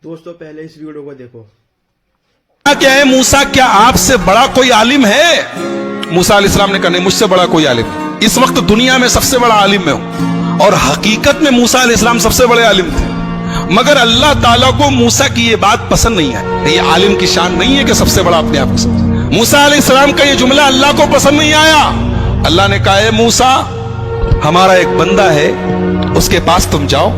दोस्तों पहले इस वीडियो को देखो। क्या है मूसा, क्या आपसे बड़ा कोई आलिम है? मूसा अलैहिस्सलाम ने कहा नहीं, मुझसे बड़ा कोई आलिम नहीं। इस वक्त दुनिया में सबसे बड़ा आलिम मैं हूं। और हकीकत में मूसा अलैहिस्सलाम सबसे बड़े आलिम थे, मगर अल्लाह ताला को मूसा की ये बात पसंद नहीं है। ये आलिम की शान नहीं है कि सबसे बड़ा अपने आप को समझे। मूसा अलैहिस्सलाम का ये जुमला अल्लाह को पसंद नहीं आया। अल्लाह ने कहा, मूसा हमारा एक बंदा है, उसके पास तुम जाओ,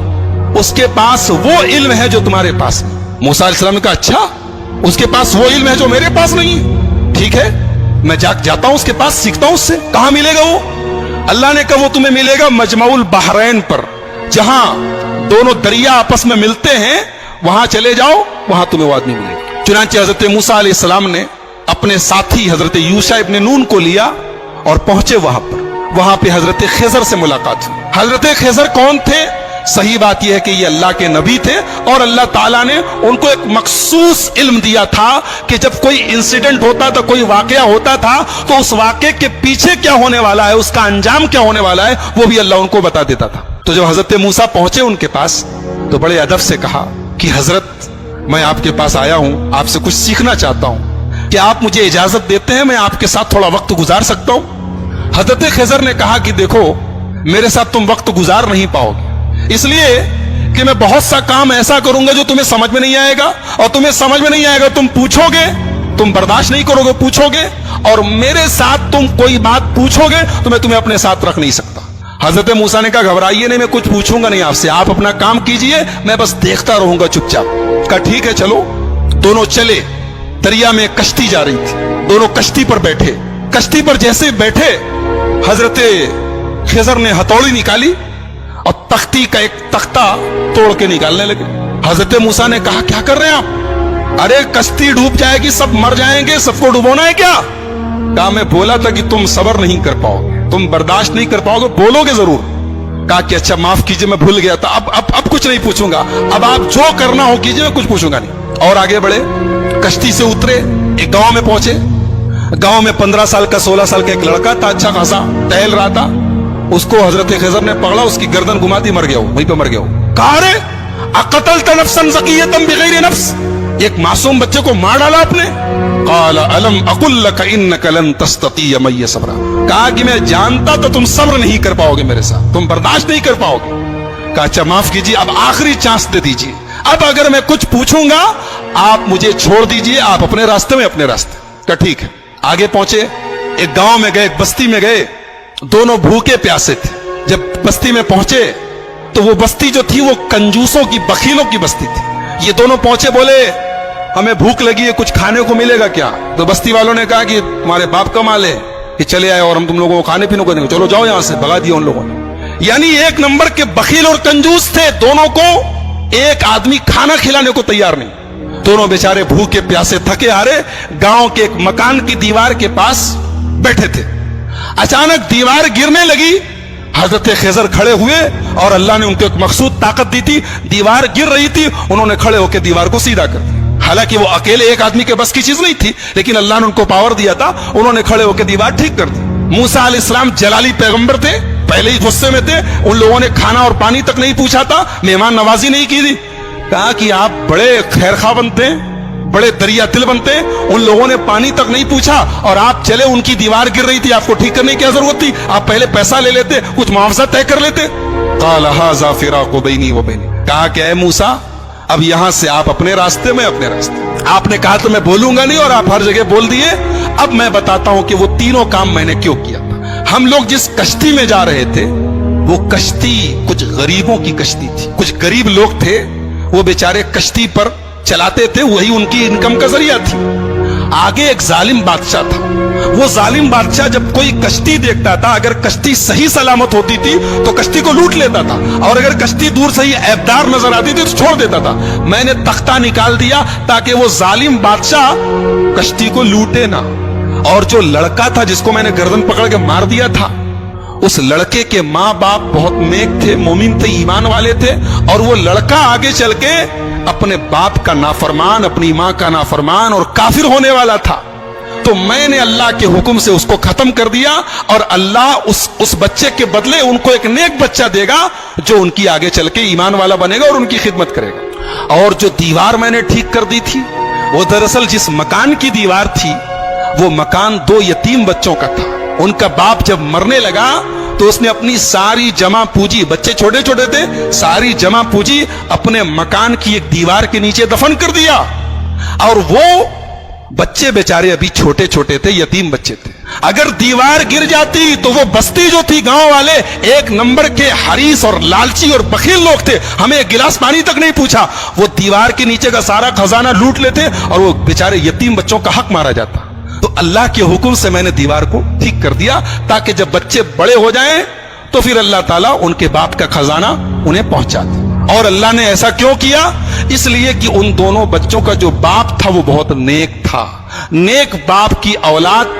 उसके पास वो इल्म है जो तुम्हारे पास नहीं। मूसा अलैहिस्सलाम ने कहा, अच्छा उसके पास वो इल्म है जो मेरे पास नहीं है, ठीक है मैं जाता हूं उसके पास, सीखता हूं उससे। कहां मिलेगा वो? अल्लाह ने कहा वो तुम्हें मिलेगा मजमाउल बहरैन पर, जहां दोनों दरिया आपस में मिलते हैं, वहां चले जाओ, वहां तुम्हें वो आदमी मिलेगा। चुनांचे हजरत मूसा अलैहिस्सलाम ने अपने साथी हजरत यूशा इब्न नून को लिया और पहुंचे वहां पर। वहां पे हजरत खिजर से मुलाकात हुई। हजरत खिजर कौन थे? सही बात यह है कि ये अल्लाह के नबी थे और अल्लाह ताला ने उनको एक मखसूस इल्म दिया था कि जब कोई इंसिडेंट होता था, कोई वाकया होता था, तो उस वाकये के पीछे क्या होने वाला है, उसका अंजाम क्या होने वाला है, वो भी अल्लाह उनको बता देता था। तो जब हजरत मूसा पहुंचे उनके पास, तो बड़े अदब से कहा कि हजरत मैं आपके पास आया हूं, आपसे कुछ सीखना चाहता हूं, कि आप मुझे इजाजत देते हैं, मैं आपके साथ थोड़ा वक्त गुजार सकता हूं? हजरत खिजर ने कहा कि देखो मेरे साथ तुम वक्त गुजार नहीं पाओगे, इसलिए कि मैं बहुत सा काम ऐसा करूंगा जो तुम्हें समझ में नहीं आएगा, और तुम्हें समझ में नहीं आएगा, तुम पूछोगे, तुम बर्दाश्त नहीं करोगे, पूछोगे, और मेरे साथ तुम कोई बात पूछोगे तो मैं तुम्हें अपने साथ रख नहीं सकता। हजरत मूसा ने कहा, घबराइए नहीं, मैं कुछ पूछूंगा नहीं आपसे, आप अपना काम कीजिए, मैं बस देखता रहूंगा चुपचाप। कहा ठीक है चलो। दोनों चले, दरिया में कश्ती जा रही थी, दोनों कश्ती पर बैठे। कश्ती पर जैसे बैठे, हजरत खिजर ने हथौड़ी निकाली और तख्ती का एक तख्ता तोड़ के निकालने लगे। हजरत मूसा ने कहा, क्या कर रहे हैं आप? अरे कश्ती डूब जाएगी, सब मर जाएंगे, सबको डुबोना है क्या? कहा मैं बोला था कि तुम सब्र नहीं कर पाओगे, तुम बर्दाश्त नहीं कर पाओगे, बोलोगे जरूर। कहा कि अच्छा माफ कीजिए, मैं भूल गया था, अब कुछ नहीं पूछूंगा, अब आप जो करना हो कीजिए, मैं कुछ पूछूंगा नहीं। और आगे बढ़े, कश्ती से उतरे, एक गांव में पहुंचे। गांव में 15 साल का 16 साल का एक लड़का था, अच्छा खासा टहल रहा था। उसको हजरत खिजर ने पकड़ा, उसकी गर्दन घुमाती, मर गया, वहीं पे मर गया। कहा रे अक़तलत नफ्सन ज़किय्यतन बिग़ैरि नफ्स, एक मासूम बच्चे को मार डाला आपने। क़ाल अलम अक़ुल लक इन्नक लन तस्ततिय मय्य सब्रा, कहा कि मैं जानता तो तुम सब्र नहीं कर पाओगे मेरे साथ, तुम बर्दाश्त नहीं कर पाओगे। कहा अच्छा माफ कीजिए, अब आखिरी चांस दे दीजिए, अब अगर मैं कुछ पूछूंगा आप मुझे छोड़ दीजिए, आप अपने रास्ते में अपने रास्ते। कहा ठीक है। आगे पहुंचे, एक गांव में गए, एक बस्ती में गए, दोनों भूखे प्यासे थे। जब बस्ती में पहुंचे तो वो बस्ती जो थी वो कंजूसों की, बखीलों की बस्ती थी। ये दोनों पहुंचे, बोले हमें भूख लगी है, कुछ खाने को मिलेगा क्या? तो बस्ती वालों ने कहा कि तुम्हारे बाप का माल है कि चले आए और हम तुम लोगों को खाने पीने को देंगे, चलो जाओ यहां से। भगा दिया उन लोगों ने। यानी एक नंबर के बखील और कंजूस थे दोनों को, एक आदमी खाना खिलाने को तैयार नहीं। दोनों बेचारे भूखे प्यासे थके हारे गांव के एक मकान की दीवार के पास बैठे थे। अचानक दीवार गिरने लगी, हजरत खिजर खड़े हुए और अल्लाह ने उनको एक मखसूद ताकत दी थी। दीवार गिर रही थी, उन्होंने खड़े होकर दीवार को सीधा कर दिया। हालांकि वो अकेले एक आदमी के बस की चीज नहीं थी, लेकिन अल्लाह ने उनको पावर दिया था, उन्होंने खड़े होकर दीवार ठीक कर दी। मूसा अलैहिस्सलाम जलाली पैगंबर थे, पहले ही गुस्से में थे, उन लोगों ने खाना और पानी तक नहीं पूछा था, मेहमान नवाजी नहीं की थी। कहा कि आप बड़े खैरखा बनते हैं, बड़े दरिया दिल बनते हैं, उन लोगों ने पानी तक नहीं पूछा और आप चले, उनकी दीवार गिर रही थी, आपको ठीक करने की क्या जरूरत थी? आप पहले पैसा ले लेते, कुछ मुआवजा तय कर लेते। क़ाल हाज़ा फ़िराक़ु बैनी व बैनी, कहा कि ऐ मूसा अब यहां से आप अपने रास्ते में अपने रास्ते। आपने कहा तो मैं बोलूंगा नहीं और आप हर जगह बोल दिए। अब मैं बताता हूं कि वो तीनों काम मैंने क्यों किया था। हम लोग जिस कश्ती में जा रहे थे, वो कश्ती कुछ गरीबों की कश्ती थी, कुछ गरीब लोग थे, वो बेचारे कश्ती पर चलाते थे, वही उनकी इनकम का जरिया थी। आगे एक जालिम बादशाह था, वो जालिम बादशाह जब कोई कश्ती देखता था, अगर कश्ती सही सलामत होती थी तो कश्ती को लूट लेता था, और अगर कश्ती दूर से ही ऐबदार नजर आती थी तो छोड़ देता था। मैंने तख्ता निकाल दिया ताकि वो जालिम बादशाह कश्ती को लूटे ना। और जो लड़का था जिसको मैंने गर्दन पकड़ के मार दिया था, उस लड़के के माँ बाप बहुत नेक थे, मोमिन थे, ईमान वाले थे, और वो लड़का आगे चल के अपने बाप का नाफरमान, अपनी मां का नाफरमान और काफिर होने वाला था। तो मैंने अल्लाह के हुक्म से उसको खत्म कर दिया, और अल्लाह उस बच्चे के बदले उनको एक नेक बच्चा देगा जो उनकी आगे चल के ईमान वाला बनेगा और उनकी खिदमत करेगा। اور جو دیوار میں نے ٹھیک کر دی تھی وہ دراصل جس مکان کی دیوار تھی وہ مکان 2 یتیم بچوں کا تھا. ان کا باپ جب مرنے لگا تو اس نے اپنی ساری جمع پوجی، بچے چھوٹے چھوٹے تھے، ساری جمع پوجی اپنے مکان کی ایک دیوار کے نیچے دفن کر دیا. اور وہ بچے بیچارے ابھی چھوٹے چھوٹے تھے، یتیم بچے تھے. اگر دیوار گر جاتی تو وہ بستی جو تھی، گاؤں والے 1 نمبر کے حریص اور لالچی اور بخیل لوگ تھے، ہمیں ایک گلاس پانی تک نہیں پوچھا، وہ دیوار کے نیچے کا سارا خزانہ لوٹ لیتے اور وہ بیچارے یتیم بچوں کا حق مارا جاتا. تو اللہ کے حکم سے میں نے دیوار کو ٹھیک کر دیا تاکہ جب بچے بڑے ہو جائیں تو پھر اللہ تعالیٰ ان کے باپ کا خزانہ انہیں پہنچا دے. اور اللہ نے ایسا کیوں کیا؟ اس لیے کہ ان دونوں بچوں کا جو باپ تھا وہ بہت نیک تھا. نیک باپ کی اولاد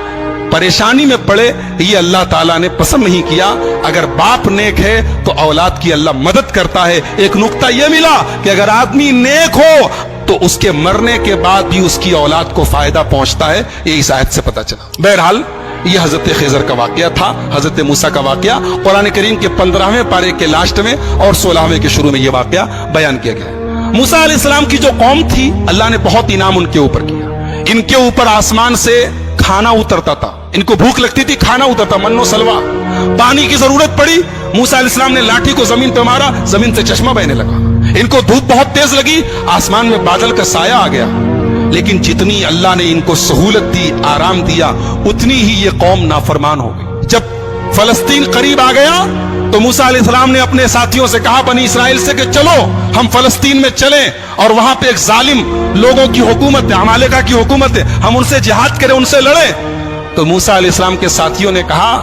پریشانی میں پڑے یہ اللہ تعالیٰ نے پسند نہیں کیا. اگر باپ نیک ہے تو اولاد کی اللہ مدد کرتا ہے. ایک نقطہ یہ ملا کہ اگر آدمی نیک ہو تو اس کے مرنے کے بعد بھی اس کی اولاد کو فائدہ پہنچتا ہے. یہ اس آیت سے پتہ چلا. بہرحال یہ حضرت خضر کا واقعہ تھا، حضرت موسیٰ کا واقعہ. قرآن کریم کے 15ویں پارے کے لاسٹ میں اور 16ویں کے شروع میں یہ واقعہ بیان کیا گیا. موسیٰ علیہ السلام کی جو قوم تھی اللہ نے بہت انعام ان کے اوپر کیا. ان کے اوپر آسمان سے کھانا اترتا تھا، ان کو بھوک لگتی تھی، کھانا اترتا، من و سلوا. پانی کی ضرورت پڑی، موسیٰ علیہ السلام نے لاٹھی کو زمین پہ مارا، زمین سے چشمہ بہنے لگا. ان کو دھوپ بہت تیز لگی، آسمان میں بادل کا سایہ آ گیا. لیکن جتنی اللہ نے ان کو سہولت دی، آرام دیا، اتنی ہی یہ قوم نافرمان ہو گئی. جب فلسطین قریب آ گیا تو موسیٰ علیہ السلام نے اپنے ساتھیوں سے کہا، بنی اسرائیل سے، کہ چلو ہم فلسطین میں چلیں اور وہاں پہ ایک ظالم لوگوں کی حکومت ہے، عمالقہ کی حکومت ہے، ہم ان سے جہاد کریں، ان سے لڑیں. تو موسیٰ علیہ السلام کے ساتھیوں نے کہا،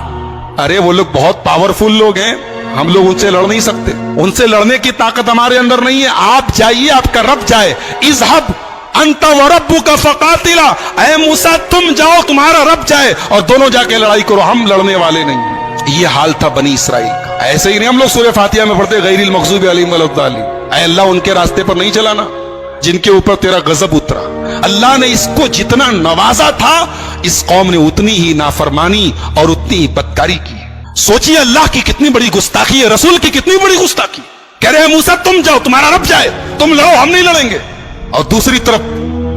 ارے وہ لوگ بہت پاورفل لوگ ہیں، ہم لوگ ان سے لڑ نہیں سکتے، ان سے لڑنے کی طاقت ہمارے اندر نہیں ہے. آپ جائیے، آپ کا رب جائے. اذهب انت وربک فقاتلا، اے موسیٰ تم جاؤ، تمہارا رب جائے اور دونوں جا کے لڑائی کرو، ہم لڑنے والے نہیں. یہ حال تھا بنی اسرائیل کا. ایسے ہی نہیں ہم لوگ سورہ فاتحہ میں پڑھتے غیر المغضوب علیہم ولا الضالین، اے اللہ ان کے راستے پر نہیں چلانا جن کے اوپر تیرا غضب اترا. اللہ نے اس کو جتنا نوازا تھا اس قوم نے اتنی ہی نافرمانی اور اتنی ہی بدکاری کی. سوچیے اللہ کی کتنی بڑی گستاخی ہے، رسول کی کتنی بڑی گستاخی. کہہ رہے ہیں موسیٰ تم جاؤ، تمہارا رب جائے، تم لڑو، ہم نہیں لڑیں گے. اور دوسری طرف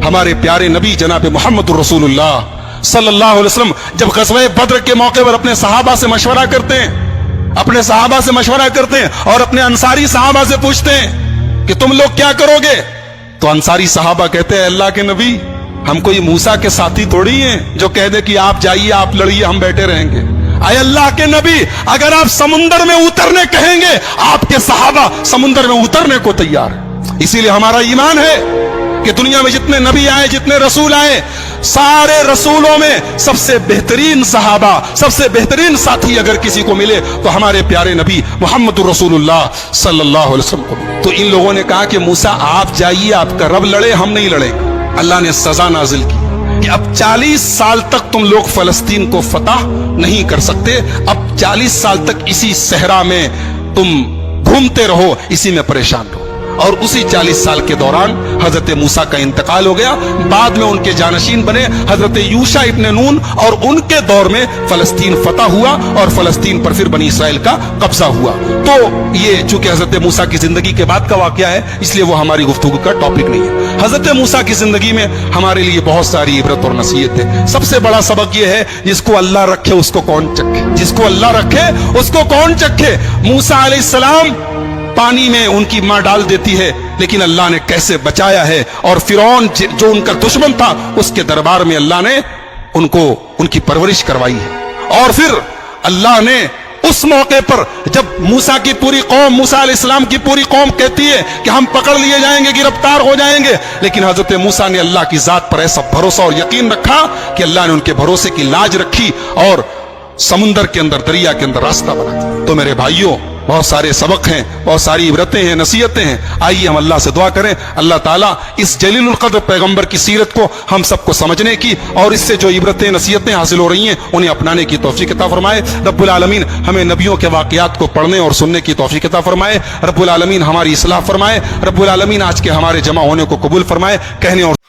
ہمارے پیارے نبی جناب محمد الرسول اللہ صلی اللہ علیہ وسلم جب غزوہ بدر کے موقع پر اپنے صحابہ سے مشورہ کرتے ہیں، اپنے صحابہ سے مشورہ کرتے ہیں اور اپنے انصاری صحابہ سے پوچھتے ہیں کہ تم لوگ کیا کرو گے؟ تو انصاری صحابہ کہتے ہیں، اللہ کے نبی ہم کوئی موسیٰ کے ساتھی تھوڑی ہیں جو کہہ دے کہ آپ جائیے، آپ لڑیے، ہم بیٹھے رہیں گے. اے اللہ کے نبی اگر آپ سمندر میں اترنے کہیں گے آپ کے صحابہ سمندر میں اترنے کو تیار ہیں. اسی لیے ہمارا ایمان ہے کہ دنیا میں جتنے نبی آئے، جتنے رسول آئے، سارے رسولوں میں سب سے بہترین صحابہ، سب سے بہترین ساتھی اگر کسی کو ملے تو ہمارے پیارے نبی محمد رسول اللہ صلی اللہ علیہ وسلم کو. تو ان لوگوں نے کہا کہ موسیٰ آپ جائیے، آپ کا رب لڑے، ہم نہیں لڑیں. اللہ نے سزا نازل کی کہ اب 40 سال تک تم لوگ فلسطین کو فتح نہیں کر سکتے. اب 40 سال تک اسی صحرا میں تم گھومتے رہو، اسی میں پریشان رہو. اور اسی 40 سال کے دوران حضرت موسیٰ کا انتقال ہو گیا. بعد میں ان کے جانشین بنے حضرت یوشع ابن نون اور ان کے دور میں فلسطین فتح ہوا اور فلسطین پر پھر بنی اسرائیل کا قبضہ ہوا. تو یہ چونکہ حضرت موسیٰ کی زندگی کے بعد کا واقعہ ہے اس لیے وہ ہماری گفتگو کا ٹاپک نہیں ہے. حضرت موسیٰ کی زندگی میں ہمارے لیے بہت ساری عبرت اور نصیحت ہے. سب سے بڑا سبق یہ ہے جس کو اللہ رکھے اس کو کون چکھے، جس کو اللہ رکھے اس کو کون چکھے. موسیٰ علیہ السلام پانی میں ان کی ماں ڈال دیتی ہے لیکن اللہ نے کیسے بچایا ہے. اور فرعون جو ان کا دشمن تھا اس کے دربار میں اللہ نے ان کی پرورش کروائی ہے. اور پھر اللہ نے اس موقع پر جب موسیٰ کی پوری قوم، موسیٰ علیہ السلام کی پوری قوم کہتی ہے کہ ہم پکڑ لیے جائیں گے، گرفتار ہو جائیں گے، لیکن حضرت موسیٰ نے اللہ کی ذات پر ایسا بھروسہ اور یقین رکھا کہ اللہ نے ان کے بھروسے کی لاج رکھی اور سمندر کے اندر، دریا کے اندر راستہ بنا دیا. تو میرے بھائیوں بہت سارے سبق ہیں، بہت ساری عبرتیں ہیں، نصیحتیں ہیں. آئیے ہم اللہ سے دعا کریں اللہ تعالیٰ اس جلیل القدر پیغمبر کی سیرت کو ہم سب کو سمجھنے کی اور اس سے جو عبرتیں نصیحتیں حاصل ہو رہی ہیں انہیں اپنانے کی توفیق عطا فرمائے. رب العالمین ہمیں نبیوں کے واقعات کو پڑھنے اور سننے کی توفیق عطا فرمائے. رب العالمین ہماری اصلاح فرمائے. رب العالمین آج کے ہمارے جمع ہونے کو قبول فرمائے. کہنے اور